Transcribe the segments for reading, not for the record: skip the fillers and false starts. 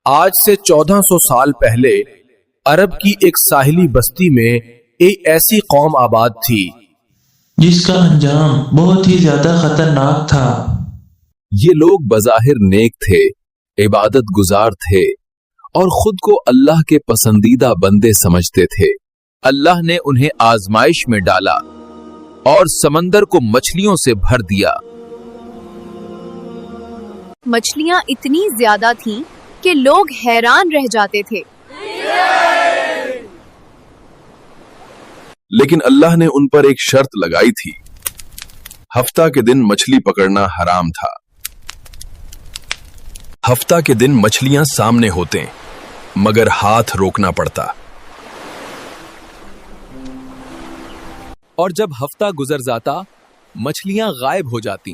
آج سے 1400 سال پہلے عرب کی ایک ساحلی بستی میں ایک ایسی قوم آباد تھی جس کا انجام بہت ہی زیادہ خطرناک تھا۔ یہ لوگ بظاہر نیک تھے، عبادت گزار تھے اور خود کو اللہ کے پسندیدہ بندے سمجھتے تھے۔ اللہ نے انہیں آزمائش میں ڈالا اور سمندر کو مچھلیوں سے بھر دیا۔ مچھلیاں اتنی زیادہ تھیں کہ لوگ حیران رہ جاتے تھے۔ لیکن اللہ نے ان پر ایک شرط لگائی تھی۔ ہفتہ کے دن مچھلی پکڑنا حرام تھا۔ ہفتہ کے دن مچھلیاں سامنے ہوتے مگر ہاتھ روکنا پڑتا، اور جب ہفتہ گزر جاتا مچھلیاں غائب ہو جاتی۔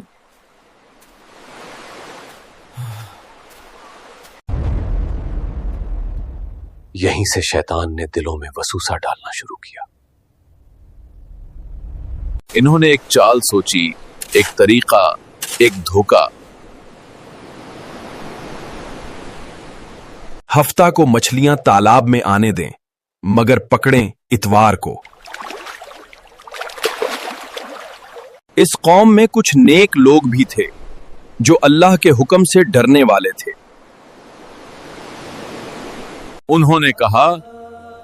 یہیں سے شیطان نے دلوں میں وسوسہ ڈالنا شروع کیا۔ انہوں نے ایک چال سوچی، ایک طریقہ، ایک دھوکہ۔ ہفتہ کو مچھلیاں تالاب میں آنے دیں مگر پکڑیں اتوار کو۔ اس قوم میں کچھ نیک لوگ بھی تھے جو اللہ کے حکم سے ڈرنے والے تھے۔ انہوں نے کہا،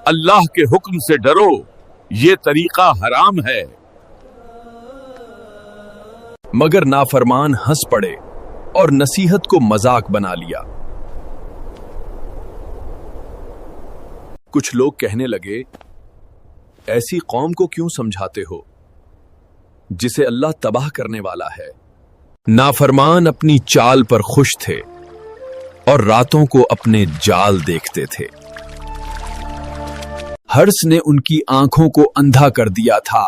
اللہ کے حکم سے ڈرو، یہ طریقہ حرام ہے۔ مگر نافرمان ہنس پڑے اور نصیحت کو مذاق بنا لیا۔ کچھ لوگ کہنے لگے، ایسی قوم کو کیوں سمجھاتے ہو جسے اللہ تباہ کرنے والا ہے؟ نافرمان اپنی چال پر خوش تھے اور راتوں کو اپنے جال دیکھتے تھے۔ ہرس نے ان کی آنکھوں کو اندھا کر دیا تھا۔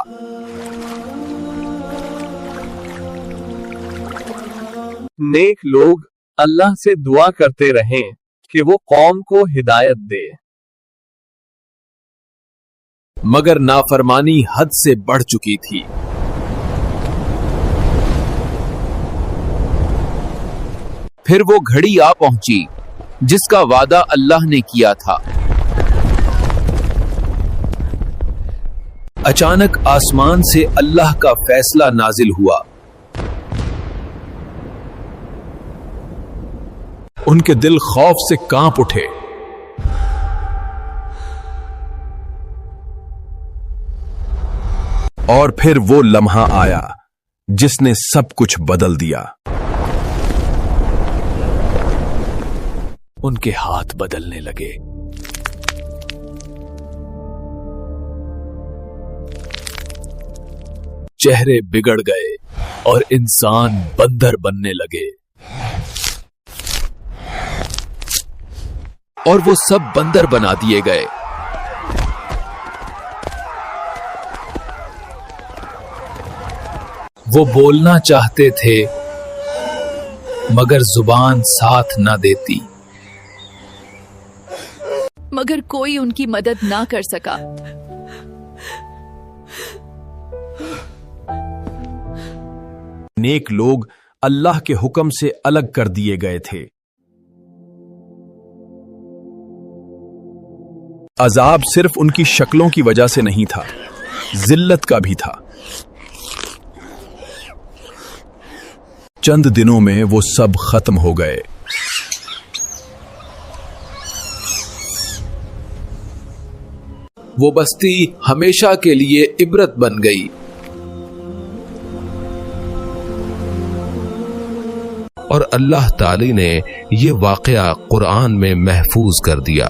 نیک لوگ اللہ سے دعا کرتے رہیں کہ وہ قوم کو ہدایت دے، مگر نافرمانی حد سے بڑھ چکی تھی۔ پھر وہ گھڑی آ پہنچی جس کا وعدہ اللہ نے کیا تھا۔ اچانک آسمان سے اللہ کا فیصلہ نازل ہوا۔ ان کے دل خوف سے کانپ اٹھے۔ اور پھر وہ لمحہ آیا جس نے سب کچھ بدل دیا۔ ان کے ہاتھ بدلنے لگے، چہرے بگڑ گئے اور انسان بندر بننے لگے، اور وہ سب بندر بنا دیے گئے۔ وہ بولنا چاہتے تھے مگر زبان ساتھ نہ دیتی، مگر کوئی ان کی مدد نہ کر سکا۔ نیک لوگ اللہ کے حکم سے الگ کر دیے گئے تھے۔ عذاب صرف ان کی شکلوں کی وجہ سے نہیں تھا، ذلت کا بھی تھا۔ چند دنوں میں وہ سب ختم ہو گئے۔ وہ بستی ہمیشہ کے لیے عبرت بن گئی۔ اور اللہ تعالی نے یہ واقعہ قرآن میں محفوظ کر دیا۔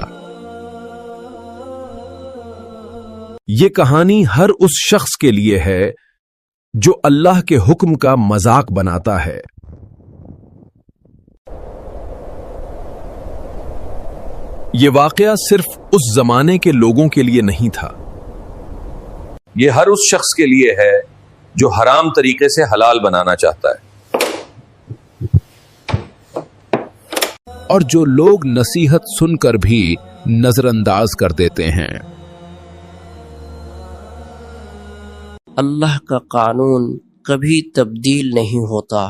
یہ کہانی ہر اس شخص کے لیے ہے جو اللہ کے حکم کا مذاق بناتا ہے۔ یہ واقعہ صرف اس زمانے کے لوگوں کے لیے نہیں تھا، یہ ہر اس شخص کے لیے ہے جو حرام طریقے سے حلال بنانا چاہتا ہے، اور جو لوگ نصیحت سن کر بھی نظر انداز کر دیتے ہیں۔ اللہ کا قانون کبھی تبدیل نہیں ہوتا۔